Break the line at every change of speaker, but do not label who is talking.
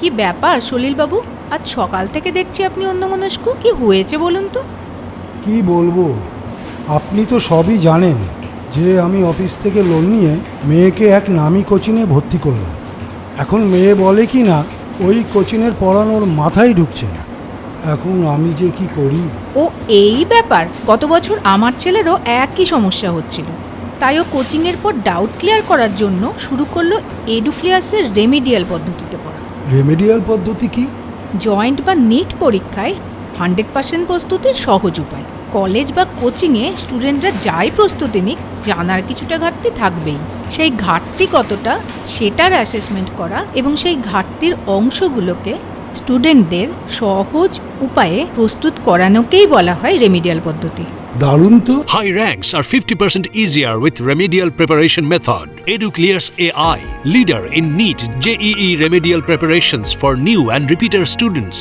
কি ব্যাপার সলিলবাবু, আজ সকাল থেকে দেখছি আপনি অন্যমনস্ক। কি হয়েছে বলুন তো?
কি বলবো, আপনি তো সবই জানেন যে আমি অফিস থেকে লোন নিয়ে মেয়েকে এক নামি কোচিংয়ে ভর্তি করলাম। এখন মেয়ে বলে কি না ওই কোচিংয়ের পড়ানোর মাথায় ঢুকছে না। এখন আমি যে কি করি।
ও এই ব্যাপার, গত বছর আমার ছেলেরও একই সমস্যা হচ্ছিল, তাই ও কোচিংয়ের পর ডাউট ক্লিয়ার করার জন্য শুরু করলো এডুক্লিয়ার্সের রেমিডিয়াল পদ্ধতিতে পড়া।
রেমেডিয়াল পদ্ধতি কি?
জয়েন্ট বা নিট পরীক্ষায় 100% প্রস্তুতির সহজ উপায়। কলেজ বা কোচিংয়ে স্টুডেন্টরা যাই প্রস্তুতি নিক, জানার কিছুটা ঘাটতি থাকবেই। সেই ঘাটতি কতটা সেটার অ্যাসেসমেন্ট করা এবং সেই ঘাটতির অংশগুলোকে স্টুডেন্টদের সহজ উপায়ে প্রস্তুত করানোকেই বলা হয় রেমিডিয়াল পদ্ধতি।
দারুণ তো।
High ranks are 50% easier with remedial preparation method. EduClears Ai, leader in NEET JEE remedial preparations for new and repeater students.